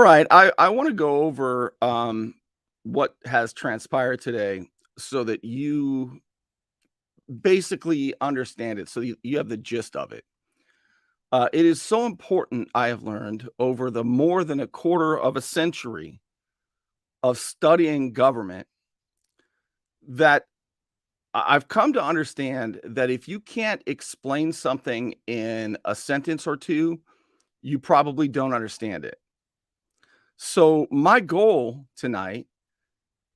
right. I want to go over what has transpired today so that you basically understand it, so you have the gist of it. It is so important, I have learned, over the more than a quarter of a century of studying government that I've come to understand that if you can't explain something in a sentence or two, you probably don't understand it. So, my goal tonight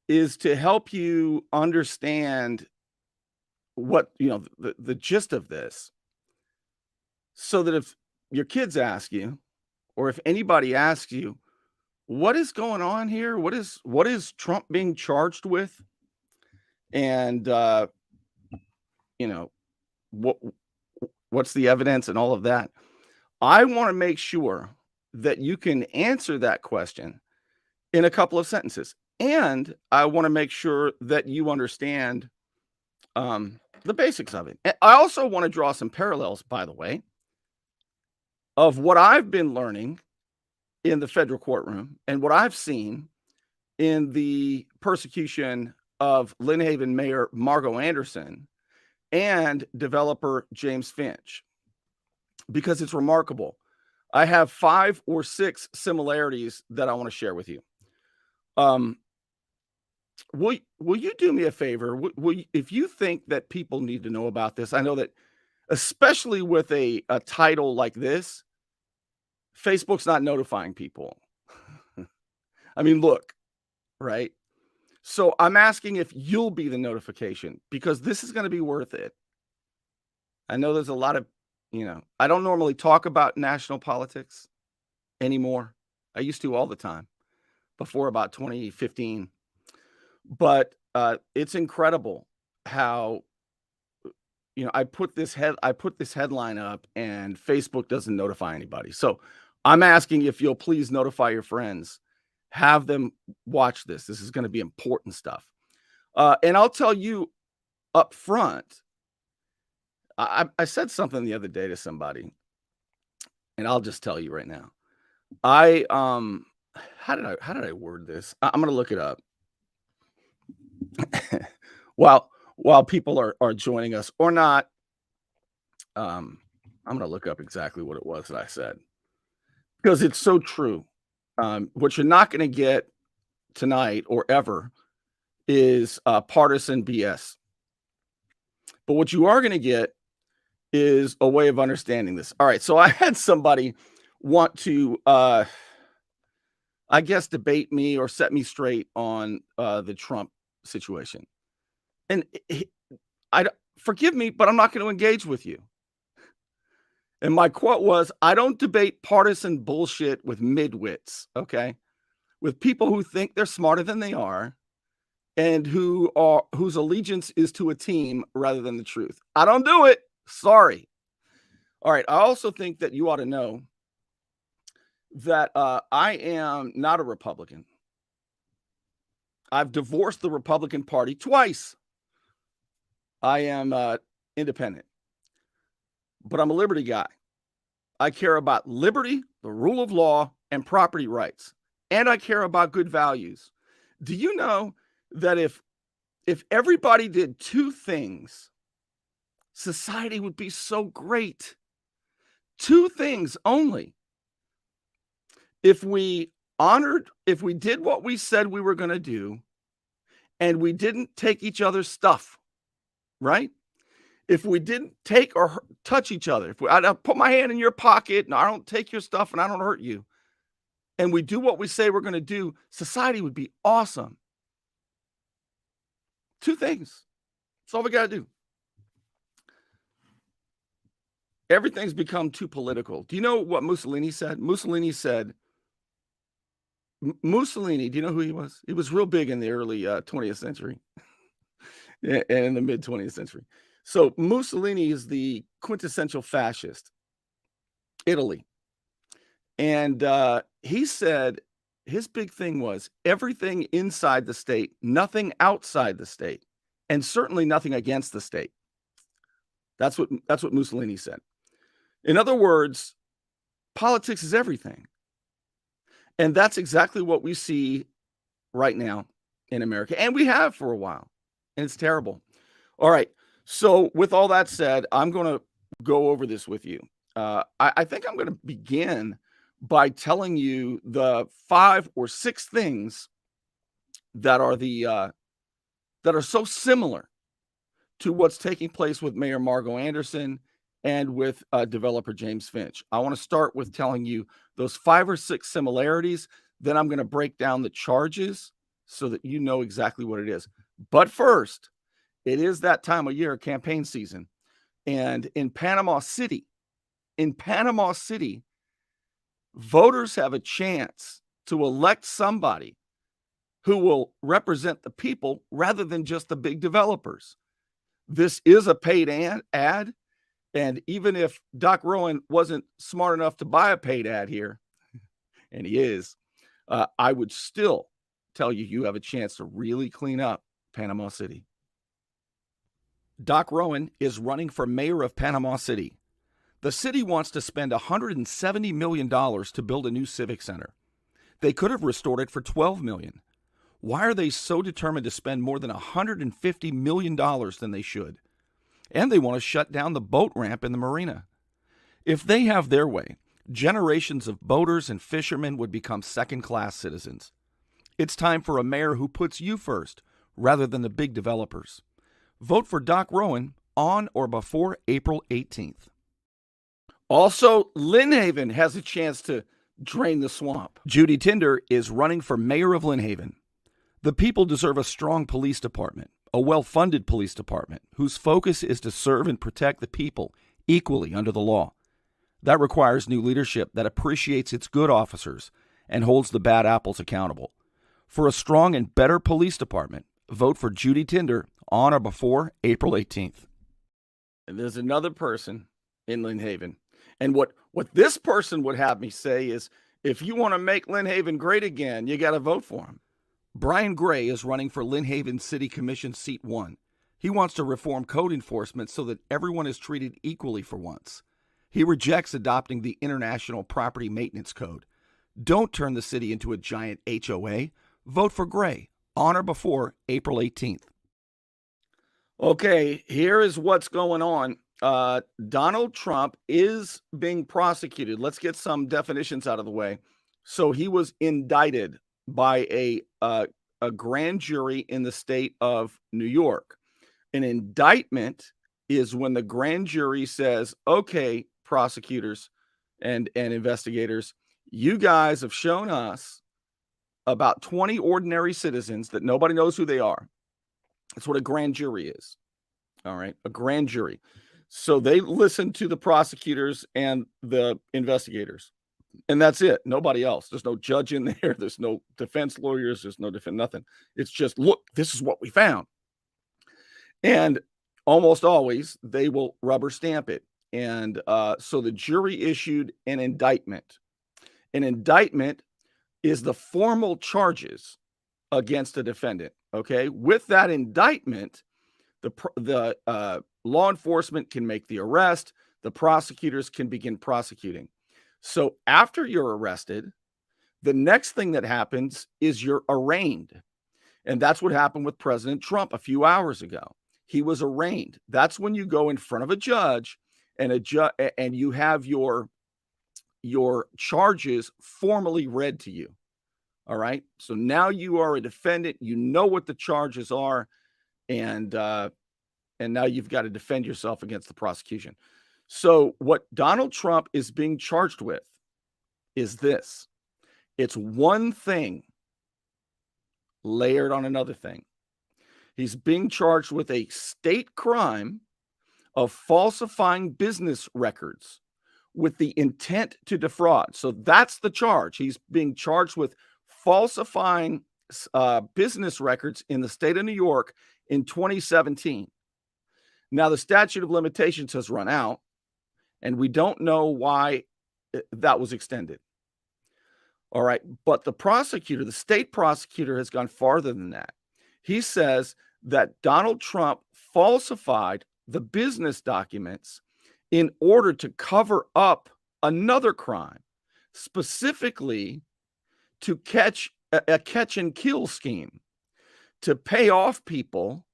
is to help you understand what, the gist of this so that if your kids ask you or if anybody asks you, what is going on here? What is Trump being charged with? And you know, what what's the evidence and all of that? I want to make sure that you can answer that question in a couple of sentences. And I want to make sure that you understand the basics of it. I also want to draw some parallels, by the way, of what I've been learning in the federal courtroom and what I've seen in the persecution of Lynn Haven Mayor Margo Anderson and developer James Finch, because it's remarkable. I have 5 or 6 similarities that I want to share with you. Um, will you do me a favor? If you think that people need to know about this, I know that especially with a title like this, Facebook's not notifying people. I mean, look, right? So I'm asking if you'll be the notification because this is going to be worth it. I know there's a lot of, I don't normally talk about national politics anymore. I used to all the time before about 2015. But it's incredible how I put this headline up and Facebook doesn't notify anybody. So I'm asking if you'll please notify your friends, have them watch this. This is going to be important stuff. And I'll tell you up front, I said something the other day to somebody, and I'll just tell you right now. I how did I word this? I'm going to look it up. While people are joining us or not, I'm gonna look up exactly what it was that I said because it's so true. What you're not gonna get tonight or ever is partisan BS. But what you are gonna get is a way of understanding this. All right, so I had somebody want to, I guess, debate me or set me straight on the Trump situation. And forgive me, but I'm not going to engage with you. And my quote was, I don't debate partisan bullshit with midwits, okay? With people who think they're smarter than they are and whose allegiance is to a team rather than the truth. I don't do it. Sorry. All right. I also think that you ought to know that I am not a Republican. I've divorced the Republican Party twice. I am independent, but I'm a liberty guy. I care about liberty, the rule of law, and property rights, and I care about good values. Do you know that if everybody did 2 things, society would be so great? 2 things only. If we did what we said we were going to do, and we didn't take each other's stuff, right? If we didn't take or touch each other, I don't put my hand in your pocket and I don't take your stuff and I don't hurt you, and we do what we say we're going to do, society would be awesome. 2 things. That's all we got to do. Everything's become too political. Do you know what Mussolini said? Mussolini, do you know who he was? He was real big in the early 20th century and in the mid 20th century. So Mussolini is the quintessential fascist, Italy. And he said his big thing was everything inside the state, nothing outside the state, and certainly nothing against the state. That's what Mussolini said. In other words, politics is everything. And that's exactly what we see right now in America, and we have for a while, and it's terrible. All right. So, with all that said, I'm going to go over this with you. I think I'm going to begin by telling you the 5 or 6 things that are that are so similar to what's taking place with Mayor Margo Anderson and with developer James Finch. I want to start with telling you those 5 or 6 similarities. Then I'm going to break down the charges so that you know exactly what it is. But first, it is that time of year, campaign season. And in Panama City, voters have a chance to elect somebody who will represent the people rather than just the big developers. This is a paid ad. And even if Doc Rowan wasn't smart enough to buy a paid ad here, and he is, I would still tell you, you have a chance to really clean up Panama City. Doc Rowan is running for mayor of Panama City. The city wants to spend $170 million to build a new civic center. They could have restored it for $12 million. Why are they so determined to spend more than $150 million than they should? And they want to shut down the boat ramp in the marina. If they have their way, generations of boaters and fishermen would become second-class citizens. It's time for a mayor who puts you first, rather than the big developers. Vote for Doc Rowan on or before April 18th. Also, Lynn Haven has a chance to drain the swamp. Judy Tinder is running for mayor of Lynn Haven. The people deserve a strong police department, a well-funded police department whose focus is to serve and protect the people equally under the law. That requires new leadership that appreciates its good officers and holds the bad apples accountable. For a strong and better police department, vote for Judy Tinder on or before April 18th. And there's another person in Lynn Haven. And what this person would have me say is, if you want to make Lynn Haven great again, you got to vote for him. Brian Gray is running for Lynn Haven City Commission Seat 1. He wants to reform code enforcement so that everyone is treated equally for once. He rejects adopting the International Property Maintenance Code. Don't turn the city into a giant HOA. Vote for Gray on or before April 18th. Okay, here is what's going on. Donald Trump is being prosecuted. Let's get some definitions out of the way. So he was indicted by a grand jury in the state of New York. An indictment is when the grand jury says, okay, prosecutors and investigators, you guys have shown us about 20 ordinary citizens that nobody knows who they are. That's what a grand jury is. All right, a grand jury. So they listen to the prosecutors and the investigators. And that's it. Nobody else. There's no judge in there. There's no defense lawyers. There's no defense, nothing. It's just, look, this is what we found. And almost always they will rubber stamp it. And so the jury issued an indictment. An indictment is the formal charges against a defendant. Okay. With that indictment, the law enforcement can make the arrest. The prosecutors can begin prosecuting. So after you're arrested, the next thing that happens is you're arraigned. And that's what happened with President Trump a few hours ago. He was arraigned. That's when you go in front of a judge and and you have your charges formally read to you. All right. So now you are a defendant. You know what the charges are. And now you've got to defend yourself against the prosecution. So what Donald Trump is being charged with is this. It's one thing layered on another thing. He's being charged with a state crime of falsifying business records with the intent to defraud. So that's the charge. He's being charged with falsifying business records in the state of New York in 2017. Now, the statute of limitations has run out, and we don't know why that was extended. All right. But the prosecutor, the state prosecutor, has gone farther than that. He says that Donald Trump falsified the business documents in order to cover up another crime, specifically to catch a catch and kill scheme to pay off people,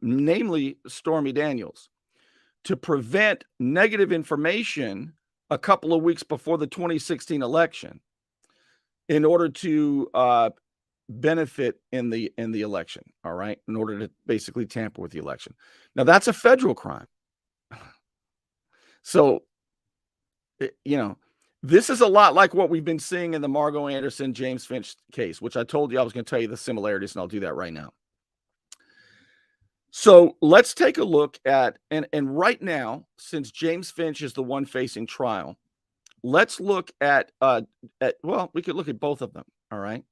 namely Stormy Daniels, to prevent negative information a couple of weeks before the 2016 election in order to benefit in the election. All right, in order to basically tamper with the election. Now that's a federal crime. So, you know, this is a lot like what we've been seeing in the Margo Anderson, James Finch case, which I told you I was going to tell you the similarities, and I'll do that right now. So let's take a look at, and right now, since James Finch is the one facing trial, let's look at well, we could look at both of them. All right.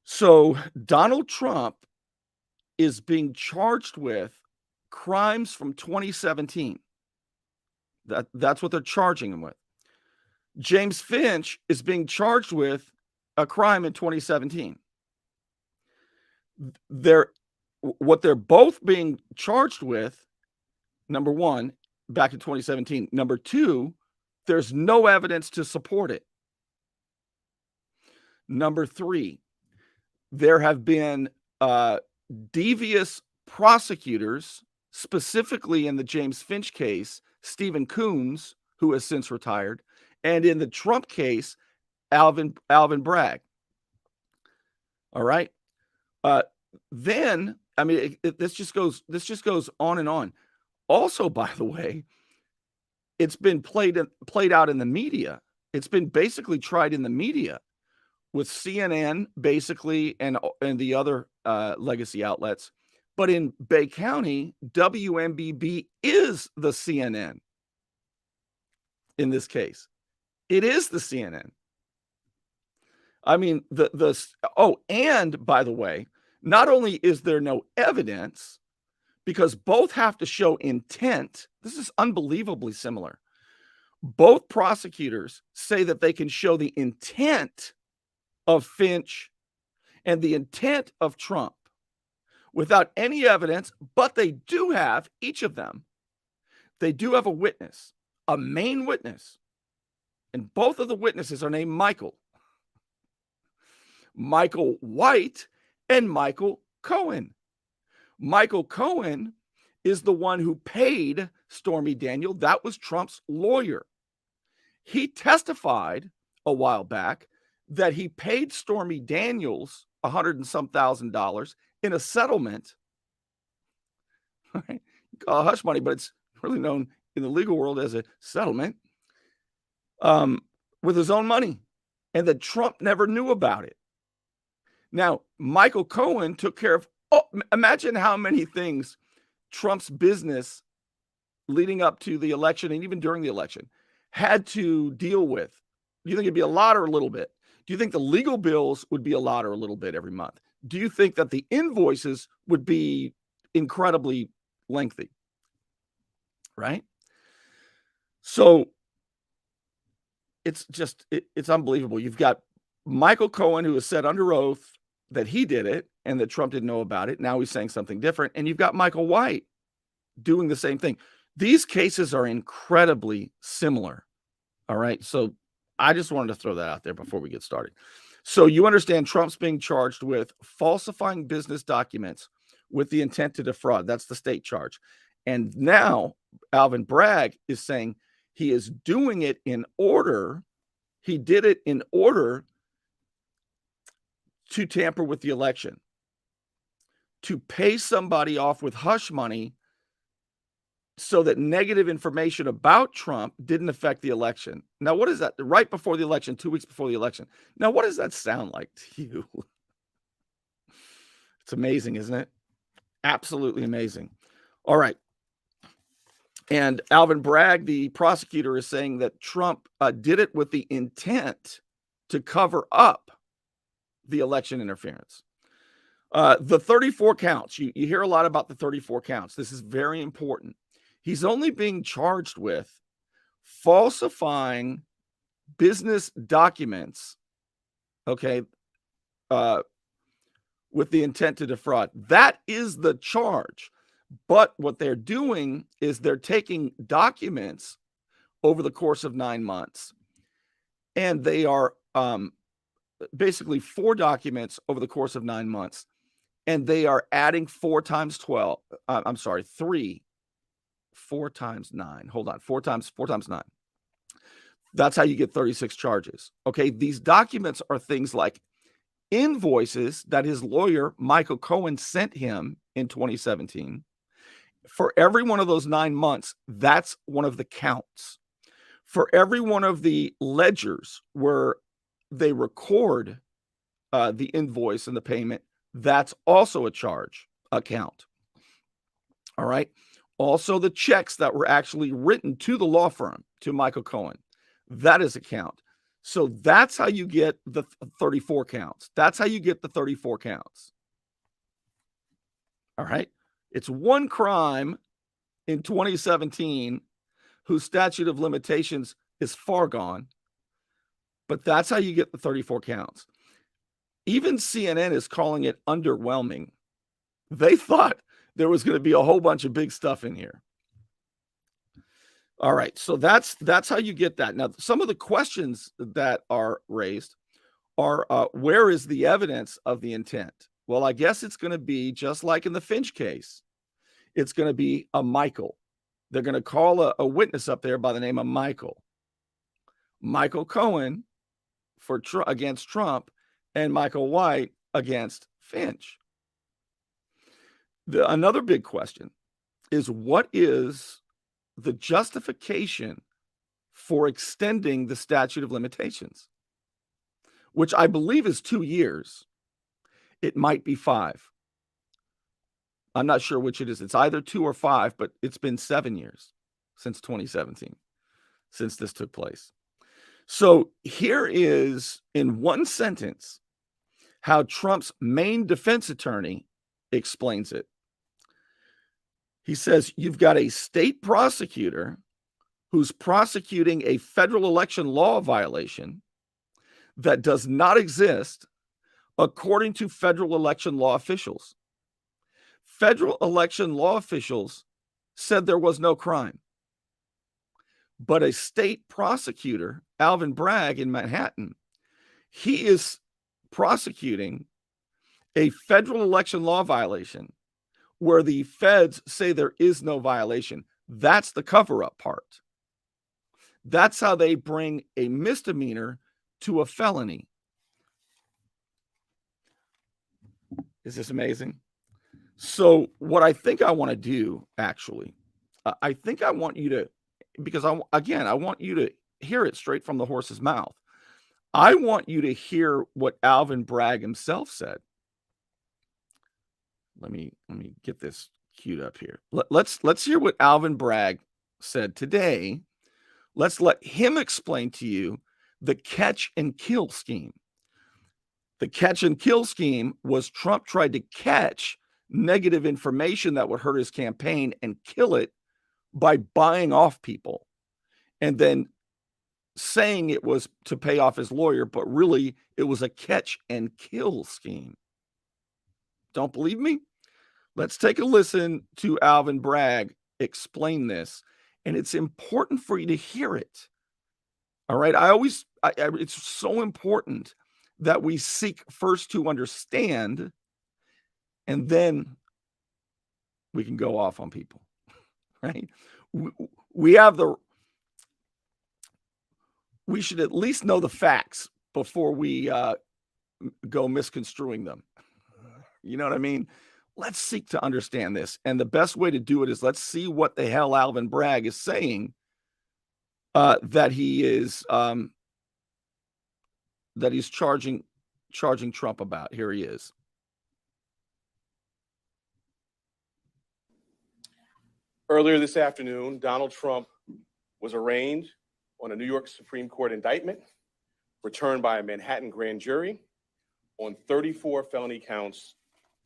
So Donald Trump is being charged with crimes from 2017. That's what they're charging him with. James Finch is being charged with a crime in 2017. What they're both being charged with, number one, back in 2017. Number two, there's no evidence to support it. Number three, there have been devious prosecutors, specifically in the James Finch case, Stephen Coons, who has since retired, and in the Trump case, Alvin Bragg. All right. Then, I mean, this just goes on and on. Also, by the way, it's been played out in the media. It's been basically tried in the media with CNN, basically, and the other legacy outlets. But in Bay County, WMBB is the CNN. In this case, it is the CNN. I mean, and by the way, not only is there no evidence, because both have to show intent. This is unbelievably similar. Both prosecutors say that they can show the intent of Finch and the intent of Trump without any evidence, but they do have, each of them, they do have a witness, a main witness, and both of the witnesses are named Michael White and Michael Cohen. Michael Cohen is the one who paid Stormy Daniels. That was Trump's lawyer. He testified a while back that he paid Stormy Daniels $100 and some thousand in a settlement. Right? You call it hush money, but it's really known in the legal world as a settlement, with his own money, and that Trump never knew about it. Now, Michael Cohen took care of, imagine how many things Trump's business leading up to the election and even during the election had to deal with. Do you think it'd be a lot or a little bit? Do you think the legal bills would be a lot or a little bit every month? Do you think that the invoices would be incredibly lengthy? Right? So it's just, it's unbelievable. You've got Michael Cohen, who has said under oath that he did it and that Trump didn't know about it. Now he's saying something different. And you've got Michael White doing the same thing. These cases are incredibly similar. All right. So I just wanted to throw that out there before we get started. So you understand Trump's being charged with falsifying business documents with the intent to defraud. That's the state charge. And now Alvin Bragg is saying he is doing it in order. He did it in order to tamper with the election, to pay somebody off with hush money so that negative information about Trump didn't affect the election. Now, what is that? Right before the election, 2 weeks before the election. Now, what does that sound like to you? It's amazing, isn't it? Absolutely amazing. All right. And Alvin Bragg, the prosecutor, is saying that Trump did it with the intent to cover up the election interference. The 34 counts, you hear a lot about the 34 counts. This is very important. He's only being charged with falsifying business documents, okay, with the intent to defraud. That is the charge. But what they're doing is they're taking documents over the course of 9 months, and they are basically 4 documents over the course of 9 months, and they are adding 4 times 12. I'm sorry, 4 times 9. Hold on, 4 times 9. That's how you get 36 charges. Okay, these documents are things like invoices that his lawyer, Michael Cohen, sent him in 2017. For every one of those 9 months, that's one of the counts. For every one of the ledgers where they record the invoice and the payment, that's also a charge, account. All right. Also, the checks that were actually written to the law firm, to Michael Cohen, that is a count. So that's how you get the 34 counts. That's how you get the 34 counts. All right. It's one crime in 2017 whose statute of limitations is far gone, but that's how you get the 34 counts. Even CNN is calling it underwhelming. They thought there was going to be a whole bunch of big stuff in here. All right, so that's how you get that. Now, some of the questions that are raised are, where is the evidence of the intent? Well, I guess it's going to be just like in the Finch case. It's going to be a Michael. They're going to call a witness up there by the name of Michael Cohen against Trump, and Michael White against Finch. Another big question is, what is the justification for extending the statute of limitations, which I believe is 2 years. It might be 5. I'm not sure which it is. It's either 2 or 5, but it's been 7 years since 2017, since this took place. So here is, in one sentence, how Trump's main defense attorney explains it. He says, you've got a state prosecutor who's prosecuting a federal election law violation that does not exist according to federal election law officials. Federal election law officials said there was no crime. But a state prosecutor, Alvin Bragg in Manhattan, he is prosecuting a federal election law violation where the feds say there is no violation. That's the cover-up part. That's how they bring a misdemeanor to a felony. Is this amazing? So what I think I want to do, actually, I think I want you to, because I want you to hear it straight from the horse's mouth. I want you to hear what Alvin Bragg himself said. Let me get this queued up here. Let's hear what Alvin Bragg said today. Let's let him explain to you the catch and kill scheme. The catch and kill scheme was Trump tried to catch negative information that would hurt his campaign and kill it by buying off people and then saying it was to pay off his lawyer, but really it was a catch and kill scheme. Don't believe me? Let's take a listen to Alvin Bragg explain this, and it's important for you to hear it. All right, it's so important that we seek first to understand, and then we can go off on people, right? We should at least know the facts before we go misconstruing them. You know what I mean? Let's seek to understand this. And the best way to do it is let's see what the hell Alvin Bragg is saying that he's charging Trump about. Here he is. Earlier this afternoon, Donald Trump was arraigned on a New York Supreme Court indictment returned by a Manhattan grand jury on 34 felony counts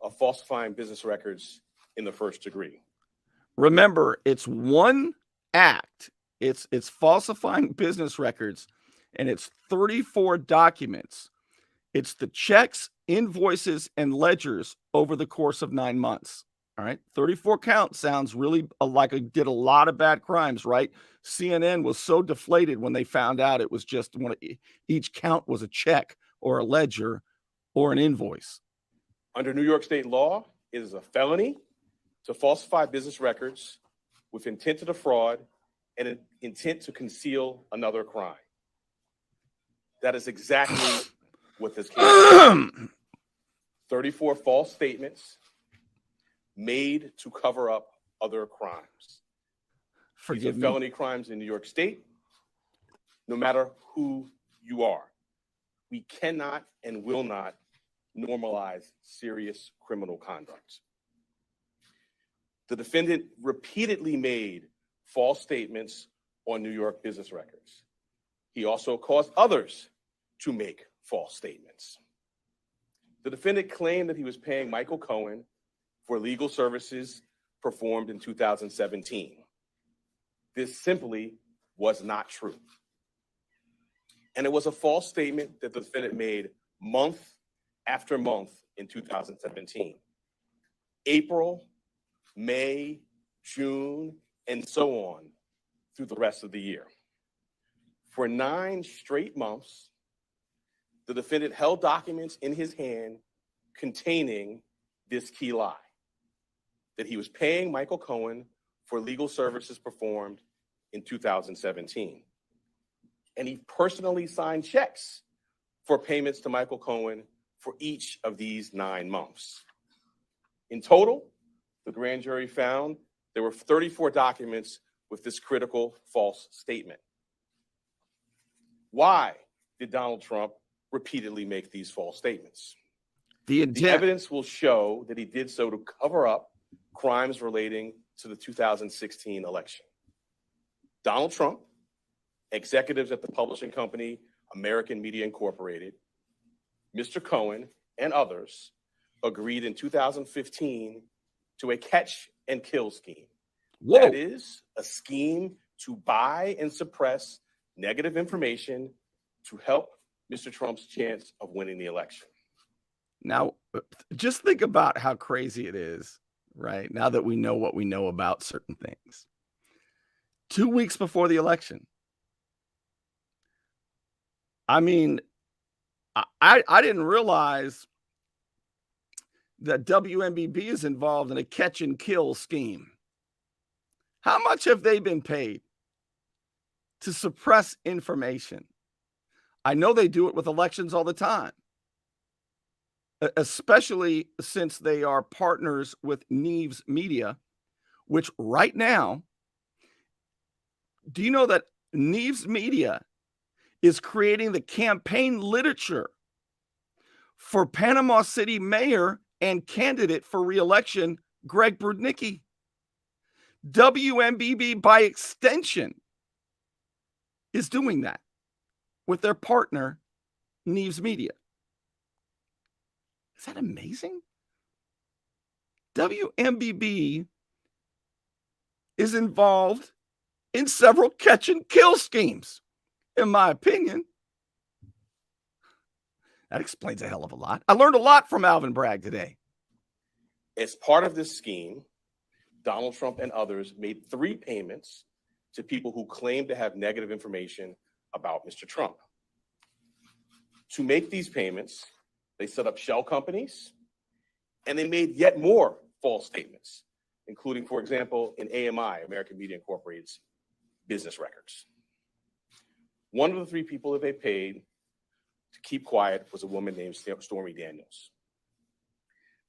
of falsifying business records in the first degree. Remember, it's one act. It's falsifying business records, and it's 34 documents. It's the checks, invoices, and ledgers over the course of 9 months. All right, 34 counts sounds really like it did a lot of bad crimes, right? CNN was so deflated when they found out it was just each count was a check or a ledger or an invoice. Under New York state law, it is a felony to falsify business records with intent to defraud and an intent to conceal another crime. That is exactly what this case is. 34 false statements made to cover up other crimes. These are Forgive me. felony crimes in New York State, no matter who you are. We cannot and will not normalize serious criminal conduct. The defendant repeatedly made false statements on New York business records. He also caused others to make false statements. The defendant claimed that he was paying Michael Cohen for legal services performed in 2017. This simply was not true. And it was a false statement that the defendant made month after month in 2017. April, May, June, and so on through the rest of the year. For 9 straight months, the defendant held documents in his hand containing this key lie, that he was paying Michael Cohen for legal services performed in 2017. And he personally signed checks for payments to Michael Cohen for each of these 9 months. In total, the grand jury found there were 34 documents with this critical false statement. Why did Donald Trump repeatedly make these false statements? The The intent. evidence will show that he did so to cover up crimes relating to the 2016 election. Donald Trump, executives at the publishing company American Media Incorporated, Mr. Cohen, and others agreed in 2015 to a catch and kill scheme. Whoa. That is a scheme to buy and suppress negative information to help Mr. Trump's chance of winning the election. Now, just think about how crazy it is, right? Now that we know what we know about certain things. 2 weeks before the election. I mean, I didn't realize that WMBB is involved in a catch and kill scheme. How much have they been paid to suppress information? I know they do it with elections all the time, especially since they are partners with Neves Media, which right now, do you know that Neves Media is creating the campaign literature for Panama City mayor and candidate for re-election, Greg Brudnicki? WMBB, by extension, is doing that with their partner, Neves Media. Is that amazing? WMBB is involved in several catch and kill schemes, in my opinion. That explains a hell of a lot. I learned a lot from Alvin Bragg today. As part of this scheme, Donald Trump and others made 3 payments to people who claimed to have negative information about Mr. Trump. To make these payments, they set up shell companies, and they made yet more false statements, including, for example, in AMI, American Media Incorporated's business records. One of the 3 people that they paid to keep quiet was a woman named Stormy Daniels.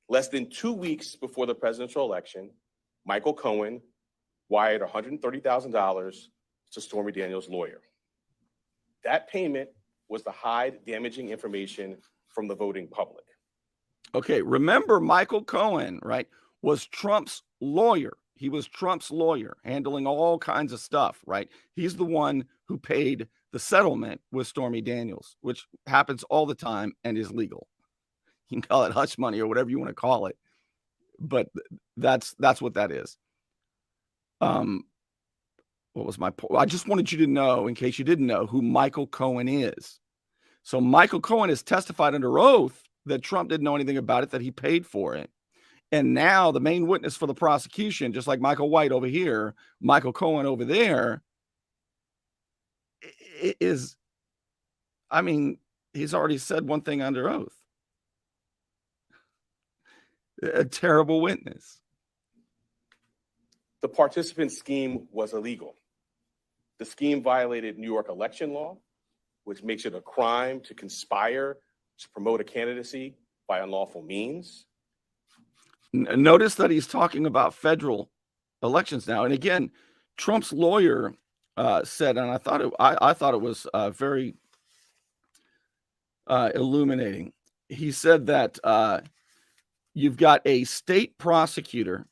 Less than 2 weeks before the presidential election, Michael Cohen wired $130,000 to Stormy Daniels' lawyer. That payment was to hide damaging information from the voting public. Okay, remember Michael Cohen, right, was Trump's lawyer. He was Trump's lawyer, handling all kinds of stuff, right? He's the one who paid the settlement with Stormy Daniels, which happens all the time and is legal. You can call it hush money or whatever you want to call it, but that's what that is. What was my point? I just wanted you to know, in case you didn't know, who Michael Cohen is. So Michael Cohen has testified under oath that Trump didn't know anything about it, that he paid for it. And now the main witness for the prosecution, just like Michael White over here, Michael Cohen over there, is, I mean, He's already said one thing under oath. A terrible witness. The participant scheme was illegal. The scheme violated New York election law, which makes it a crime to conspire to promote a candidacy by unlawful means. Notice that he's talking about federal elections now. And again, Trump's lawyer said, and I thought it was very illuminating. He said that you've got a state prosecutor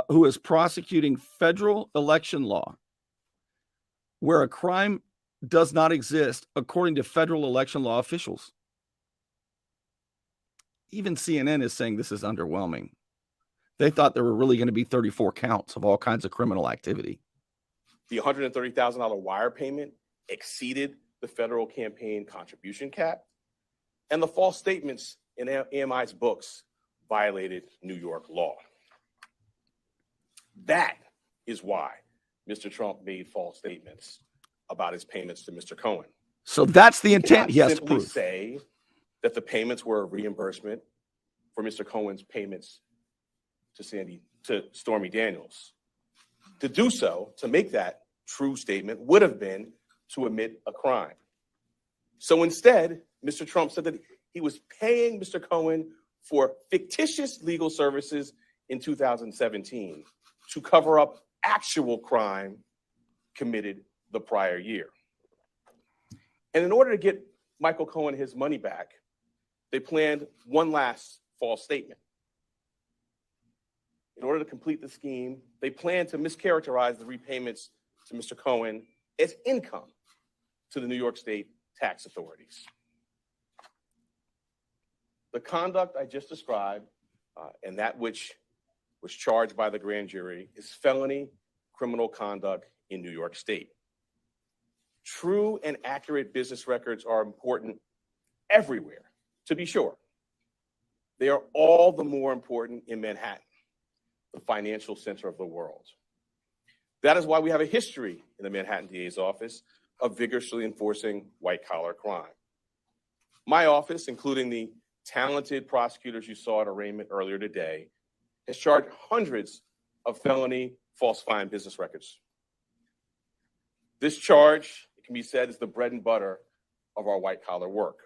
who is prosecuting federal election law where a crime does not exist according to federal election law officials. Even CNN is saying this is underwhelming. They thought there were really going to be 34 counts of all kinds of criminal activity. The $130,000 wire payment exceeded the federal campaign contribution cap, and the false statements in AMI's books violated New York law. That is why Mr. Trump made false statements about his payments to Mr. Cohen. So that's the intent. He has to simply prove. say that the payments were a reimbursement for Mr. Cohen's payments to Stormy Daniels. To do so, to make that true statement, would have been to admit a crime. So instead, Mr. Trump said that he was paying Mr. Cohen for fictitious legal services in 2017 to cover up actual crime committed the prior year. And in order to get Michael Cohen his money back, they planned one last false statement. In order to complete the scheme, they planned to mischaracterize the repayments to Mr. Cohen as income to the New York State tax authorities. The conduct I just described and that which was charged by the grand jury is felony criminal conduct in New York State. True and accurate business records are important everywhere, to be sure. They are all the more important in Manhattan, the financial center of the world. That is why we have a history in the Manhattan DA's office of vigorously enforcing white-collar crime. My office, including the talented prosecutors you saw at arraignment earlier today, has charged hundreds of felony falsifying business records. This charge, it can be said, is the bread and butter of our white-collar work.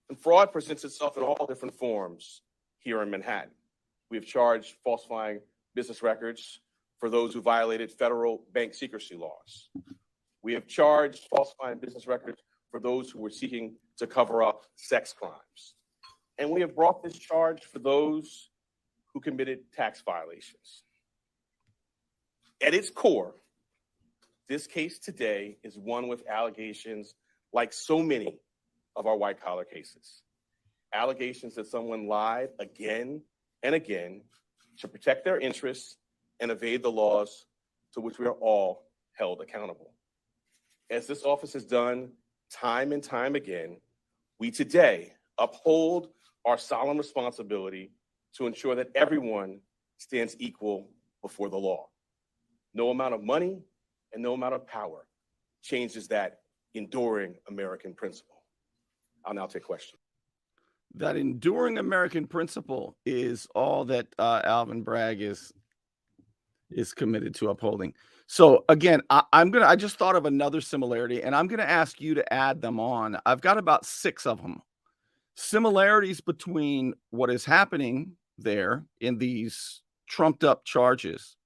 And fraud presents itself in all different forms here in Manhattan. We have charged falsifying business records for those who violated federal bank secrecy laws. We have charged falsifying business records for those who were seeking to cover up sex crimes. And we have brought this charge for those who committed tax violations. At its core, this case today is one with allegations like so many of our white-collar cases. Allegations that someone lied again and again to protect their interests and evade the laws to which we are all held accountable. As this office has done time and time again, we today uphold our solemn responsibility to ensure that everyone stands equal before the law. No amount of money and no amount of power changes that enduring American principle. I'll now take questions. That enduring American principle is all that Alvin Bragg is committed to upholding. So again, I just thought of another similarity, and I'm going to ask you to add them on. I've got about 6 of them. Similarities between what is happening there in these trumped up charges.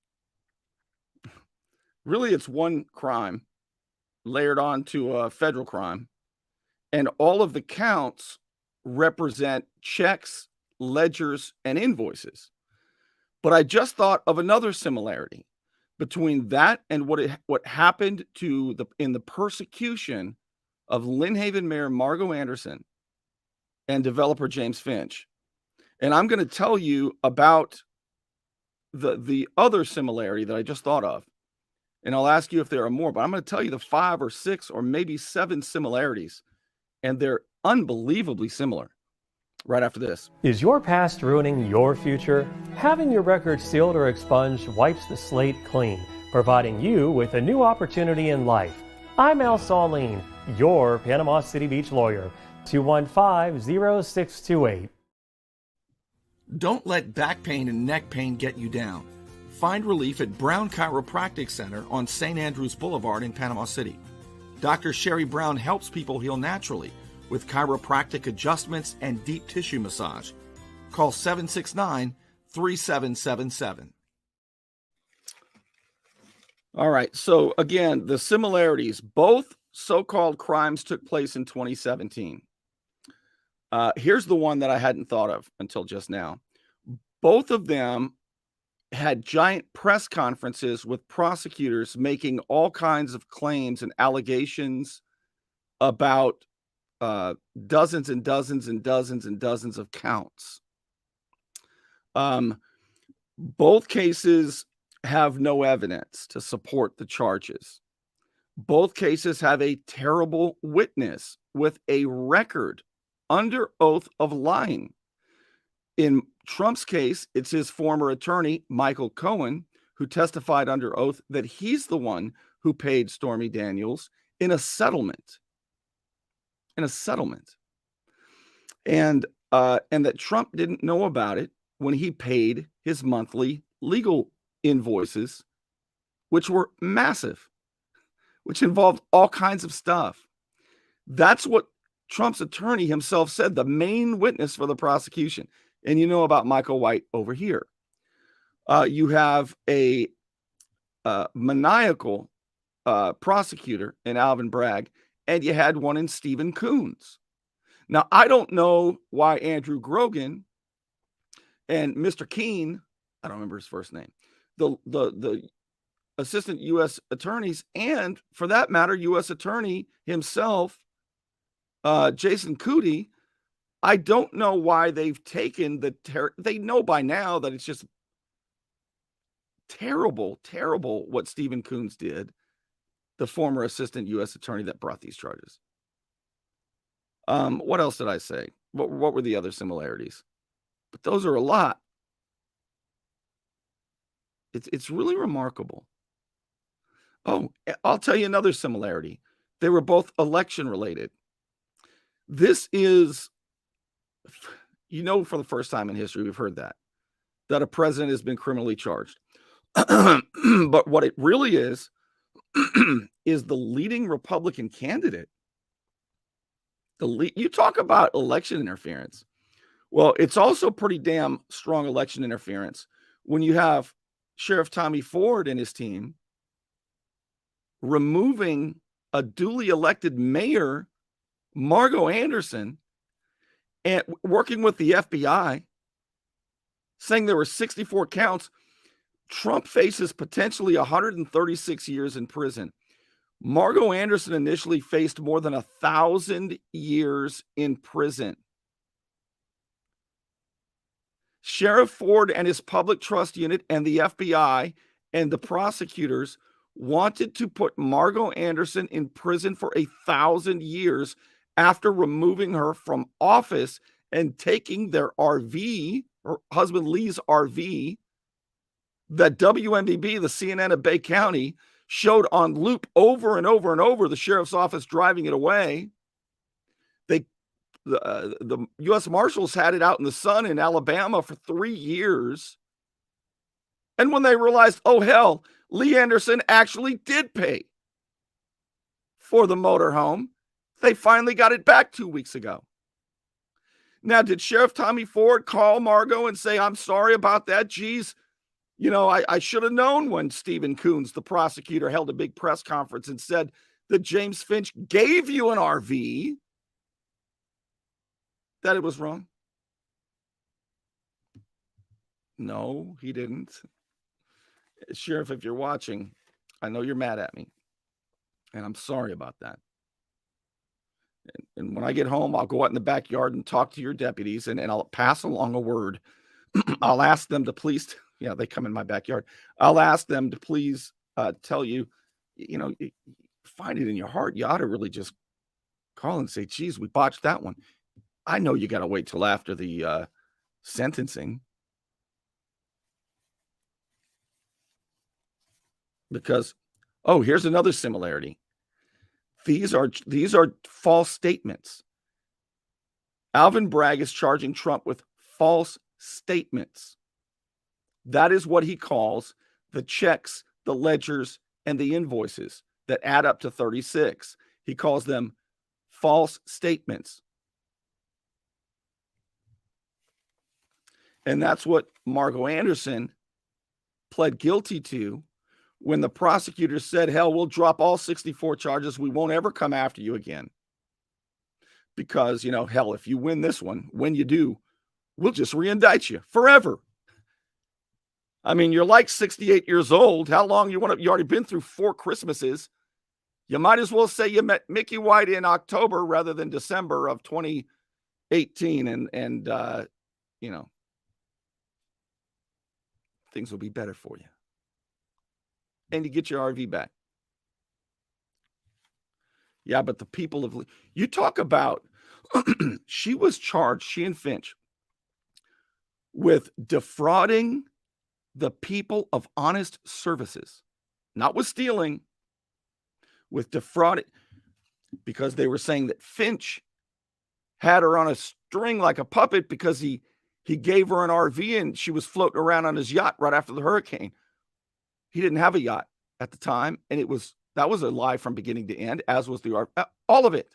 Really, it's one crime layered onto a federal crime, and all of the counts represent checks, ledgers, and invoices. But I just thought of another similarity between that and what happened in the persecution of Lynn Haven Mayor Margo Anderson and developer James Finch. And I'm going to tell you about the other similarity that I just thought of. And I'll ask you if there are more, but I'm going to tell you the 5 or 6 or maybe 7 similarities. And they're unbelievably similar right after this. Is your past ruining your future? Having your record sealed or expunged wipes the slate clean, providing you with a new opportunity in life. I'm Al Saulene. your Panama City Beach lawyer. 215-0628. Don't let back pain and neck pain get you down. Find relief at Brown Chiropractic Center on St. Andrews Boulevard in Panama City. Dr. Sherry Brown helps people heal naturally with chiropractic adjustments and deep tissue massage. Call 769-3777. All right. So again, the similarities, both so-called crimes took place in 2017. Here's the one that I hadn't thought of until just now. Both of them had giant press conferences with prosecutors making all kinds of claims and allegations about dozens and dozens and dozens and dozens of counts. Both cases have no evidence to support the charges. Both cases have a terrible witness with a record under oath of lying. In Trump's case, it's his former attorney, Michael Cohen, who testified under oath that he's the one who paid Stormy Daniels in a settlement. And that Trump didn't know about it when he paid his monthly legal invoices, which were massive, which involved all kinds of stuff. That's what Trump's attorney himself said, the main witness for the prosecution. And you know about Michael White over here. You have a maniacal prosecutor in Alvin Bragg, and you had one in Stephen Coons. Now, I don't know why Andrew Grogan and Mr. Keene, I don't remember his first name, the assistant U.S. attorneys, and for that matter, U.S. attorney himself, Jason Cootie, I don't know why they've taken they know by now that it's just terrible what Stephen Coons did, the former assistant U.S. attorney that brought these charges. What else did I say? What were the other similarities? But those are a lot. It's really remarkable. Oh, I'll tell you another similarity. They were both election related. This is, for the first time in history, we've heard that a president has been criminally charged. But what it really is the leading Republican candidate. You talk about election interference. Well, it's also pretty damn strong election interference when you have Sheriff Tommy Ford and his team removing a duly elected mayor, Margo Anderson, and working with the FBI, saying there were 64 counts. Trump faces potentially 136 years in prison. Margo Anderson initially faced more than 1,000 years in prison. Sheriff Ford and his public trust unit and the FBI and the prosecutors wanted to put Margo Anderson in prison for 1,000 years after removing her from office and taking their RV, her husband Lee's RV, that WMBB, the CNN of Bay County, showed on loop over and over and over, the sheriff's office driving it away. The U.S. Marshals had it out in the sun in Alabama for 3 years. And when they realized, oh, hell, Lee Anderson actually did pay for the motorhome, they finally got it back 2 weeks ago. Now, did Sheriff Tommy Ford call Margo and say, I'm sorry about that? Geez, I should have known when Stephen Coons, the prosecutor, held a big press conference and said that James Finch gave you an RV, that it was wrong? No, he didn't. Sheriff, if you're watching, I know you're mad at me, and I'm sorry about that. And when I get home, I'll go out in the backyard and talk to your deputies, and I'll pass along a word. I'll ask them to please, they come in my backyard. I'll ask them to please tell you, find it in your heart. You ought to really just call and say, geez, we botched that one. I know you got to wait till after the sentencing. Because, here's another similarity. These are false statements. Alvin Bragg is charging Trump with false statements. That is what he calls the checks, the ledgers, and the invoices that add up to 36. He calls them false statements. And that's what Margo Anderson pled guilty to when the prosecutor said, hell, we'll drop all 64 charges. We won't ever come after you again. Because, hell, if you win this one, when you do, we'll just reindict you forever. I mean, you're like 68 years old. How long you already been through 4 Christmases. You might as well say you met Mickey White in October rather than December of 2018. And things will be better for you. And you get your RV back. Yeah, but the people of, you talk about, she was charged, she and Finch, with defrauding the people of honest services, not with stealing, with defrauding, because they were saying that Finch had her on a string like a puppet because he gave her an RV and she was floating around on his yacht right after the hurricane. He didn't have a yacht at the time, and that was a lie from beginning to end, as was the RV, all of it.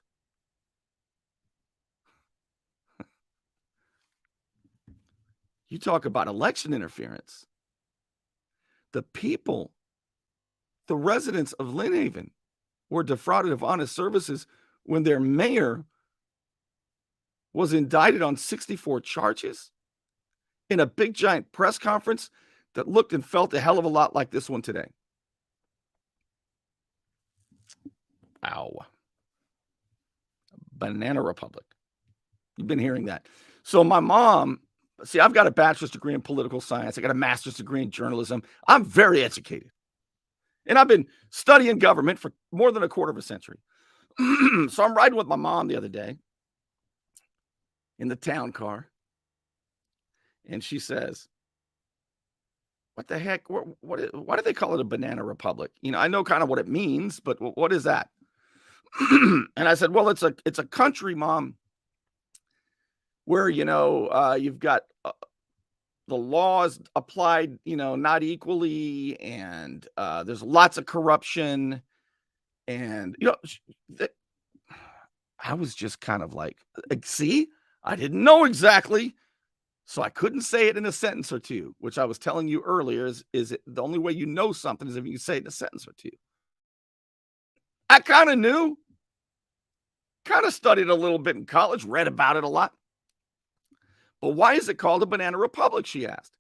You talk about election interference. The people, the residents of Lynn Haven, were defrauded of honest services when their mayor was indicted on 64 charges in a big giant press conference that looked and felt a hell of a lot like this one today. Ow. Banana Republic. You've been hearing that. So my mom, see, I've got a bachelor's degree in political science. I got a master's degree in journalism. I'm very educated. And I've been studying government for more than a quarter of a century. So I'm riding with my mom the other day in the town car. And she says, what the heck? Why do they call it a banana republic? I know kind of what it means, but what is that? And I said, well, it's a country, Mom, where, you've got the laws applied, not equally. And there's lots of corruption. And, I was just kind of like, see, I didn't know exactly. So I couldn't say it in a sentence or two, which I was telling you earlier is it the only way you know something is if you say it in a sentence or two. I kind of knew, kind of studied a little bit in college, read about it a lot. But why is it called a banana republic, she asked.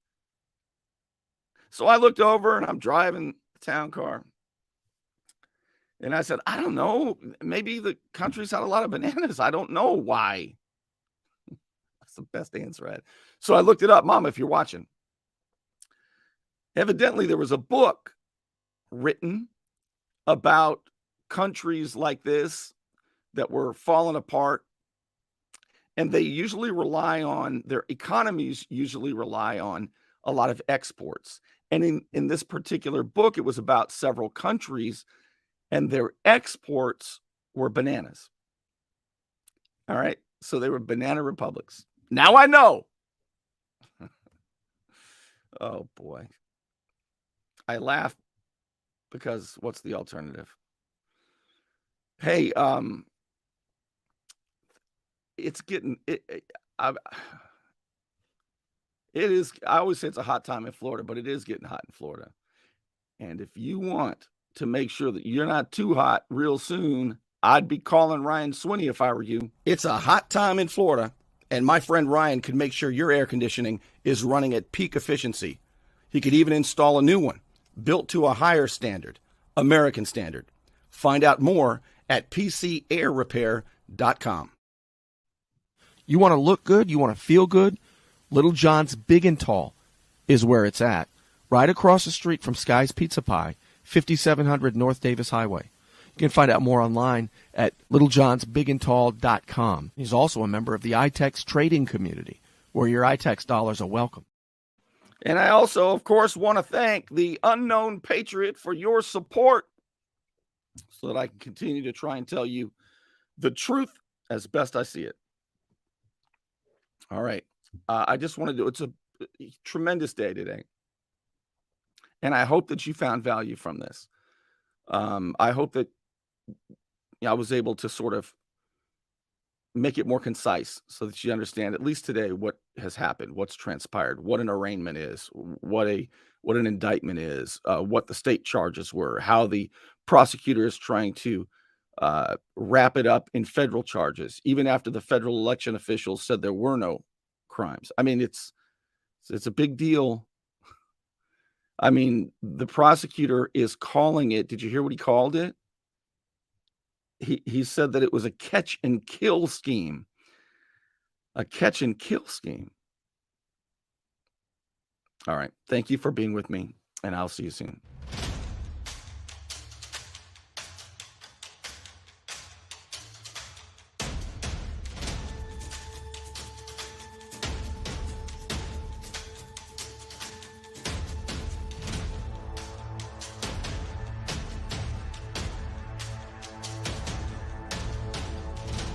So I looked over and I'm driving the town car. And I said, I don't know. Maybe the country's had a lot of bananas. I don't know why. That's the best answer I had. So I looked it up, Mom, if you're watching. Evidently, there was a book written about countries like this that were falling apart. And they usually rely on, their economies usually rely on a lot of exports. And in this particular book, it was about several countries, and their exports were bananas. All right. So they were banana republics. Now I know. Oh, boy. I laugh because what's the alternative? Hey, it's getting, it is, I always say it's a hot time in Florida, but it is getting hot in Florida. And if you want to make sure that you're not too hot real soon, I'd be calling Ryan Swinney if I were you. It's a hot time in Florida, and my friend Ryan can make sure your air conditioning is running at peak efficiency. He could even install a new one, built to a higher standard, American standard. Find out more at PCAirrepair.com. You want to look good? You want to feel good? Little John's Big and Tall is where it's at. Right across the street from Sky's Pizza Pie, 5700 North Davis Highway. You can find out more online at littlejohnsbigandtall.com. He's also a member of the iTex trading community, where your iTex dollars are welcome. And I also, of course, want to thank the Unknown Patriot for your support. so that I can continue to try and tell you the truth as best I see it. All right. I just wanted to, it's a tremendous day today. And I hope that you found value from this. I hope that I was able to sort of make it more concise so that you understand at least today what has happened, what's transpired, what an arraignment is, what an indictment is, what the state charges were, how the prosecutor is trying to wrap it up in federal charges, even after the federal election officials said there were no crimes. I mean, it's a big deal. I mean, the prosecutor is calling it. Did you hear what he called it? He said that it was a catch and kill scheme. A catch and kill scheme. All right. Thank you for being with me, and I'll see you soon.